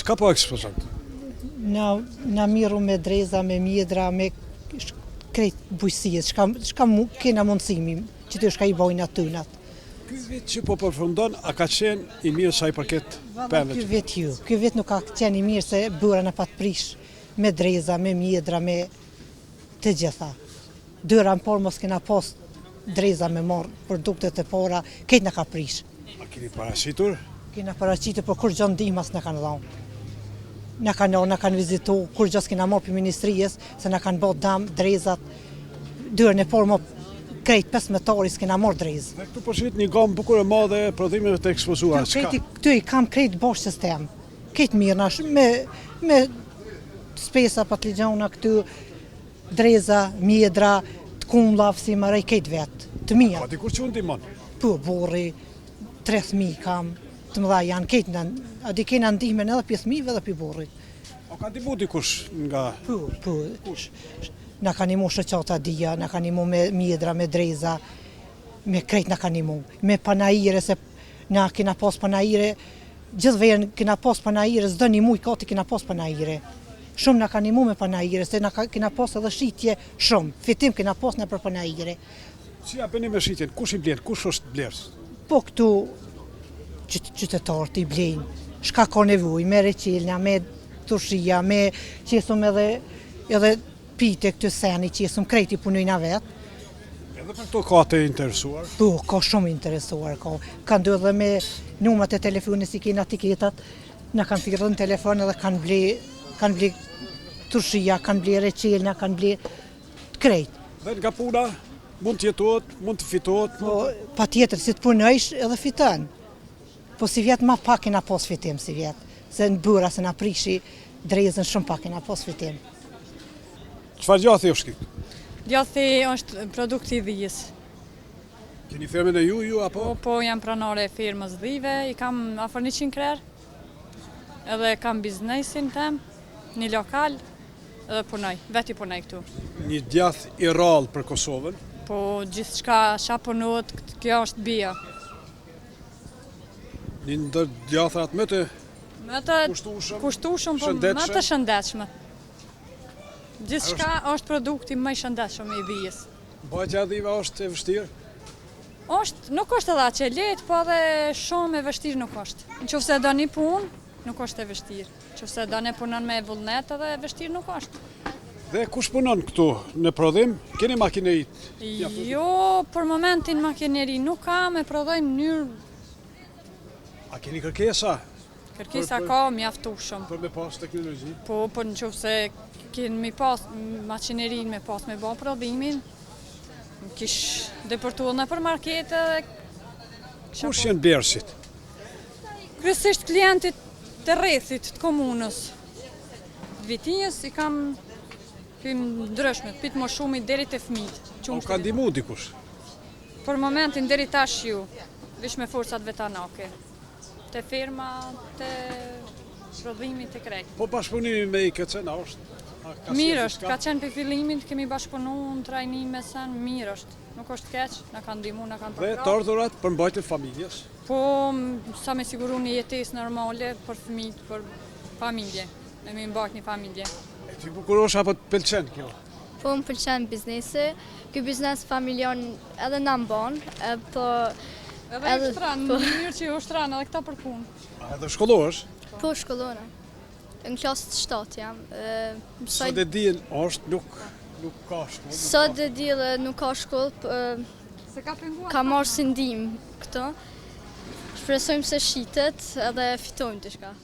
Çka po ekspozon? Na miru me dreza, me mjedra, me krejt bujësijës, shka kena mundësimi që të shka i bojnë atynat. Ky vit që po përfundon, a ka qenë i mirë sa i përket pemëve? Ky vit nuk ka qenë i mirë se bëra në pat prish me dreza, me mjedra, me të gjitha. Dyra në por mos kena pas dreza me marë produktet e para, këtë në ka prish. A keni paraqitur? Kena paraqitur, por kur gjë ndihmas në kanë dhonë. Na kanë vizitu, kur gjë s'kena marë për ministries, se na kanë bërë dam, drezat, dyrën e por më krejt 5 metari s'kena marë drezë. Dhe këtu përshit një gamë bukur e madhe prodhimeve të ekspozuar. Këtu i kam krejt bosh sistem, krejt mirë nash, me spesa patligjona këtu, dreza, mjedra, të kumlav, si marej krejt vetë, të mija. Pa dikur që unë dimon? Po, burri, 3.000 kam, të mëdha janë, krejt a di kena ndihme edhe për 3.000 edhe për burrit. O ka ndimu dikush nga... Po, na ka nimu shoqata dia, na ka nimu me mjedra, me dreza, me krejt na ka nimu. Me panajire, se na kena pas panajire, gjithë verën kena pas panajire, s'do një muj kati kena pas panajire. Shumë na ka nimu me panajire, se na kena pas edhe shitje shumë. Fitim kena pas në për panajire. Si ja bëni me shitjen? Kush i blerë? Kush është blerës? Po këtu qytetarët i blejnë, shka ka nevuj, me reqilja, me tushia, me qesum edhe pite këtë seni, qesum krejti punojna vetë. Edhe për këto ka të interesuar? Po, ka shumë interesuar, ka ndu edhe me numrat e telefonit si kena tiketat, na kanë thirrë në telefon edhe kanë ble tushia, kanë ble reqilja, kanë ble krejt. Dhe nga puna, mund të jetohet, mund të fitohet? Po, pa tjetër, si të punojsh edhe fiton. Po si vjetë ma pak kena pos fitim si vjetë, se në bëra se na prishi drezën shumë pak kena pos fitim. Çfarë gjathi është këtë? Gjathi është produkti i dhijës. Keni firmën e ju apo? Po jam pranore e firmës dhive, i kam afër 100 krerë, edhe kam biznesin tem, një lokal, edhe punoj, veti punoj këtu. Një djath i rrallë për Kosovën? Po gjithë shka punohet, kjo është bio. Një ndër djathrat më të kushtueshëm, po më të shëndetshme. Gjithçka është produkti më i shëndetshëm i dhijës. Bajgja e dhive është e vështirë? Nuk është edhe aq e lehtë, po edhe shumë e vështirë nuk është. Nëse do një punë, nuk është e vështirë. Nëse do një punon me vullnet, edhe e vështirë nuk është. Dhe kush punon këtu në prodhim? Keni makinerit? Jo, për momentin makineri nuk kam, e prodhoj në mënyrë. A keni kërkesa? Kërkesa ka mjaftueshëm. Për me pas teknologji? Po, nëse kemi pas makinerin me pas me bë prodhimin, kish depërtuar nëpër markete. Kush janë blerësit? Kryesisht klientit të rrethit të komunës. Vitinjës i kam ndryshme, pit më shumë deri te fëmijët. O ka ndihmu dikush? Për momentin deri tash ju, veç me forcat vetanake. Te firma, te prodhimi, te krejt. Po bashkëpunimi me IKC na është? Mirë është, ka qenë për fillimin, kemi bashkëpunu në trajnim me sen, mirë është. Nuk është keq, na kanë ndihmu, na kanë përkrahur. Dhe të ardhurat për mbajtjen e familjes? Po, sa me siguru një jetesë normale për fëmijët, për familje. E me mbajt një familje. E ti bukurosh apo të pëlqen kjo? Po më pëlqen biznesi. Ky biznes familjon edhe na mban, po Edhe ushtran, në mënyrë që ushtran edhe këta për punë. A edhe shkollohesh? Po shkollona. Në klasë të 7 jam. Sot e dijen është nuk ka shkollë. Sot e di dhe nuk ka shkollë, ka marrë si ndihmë këto. Shpresojmë se shitet edhe fitojmë diçka.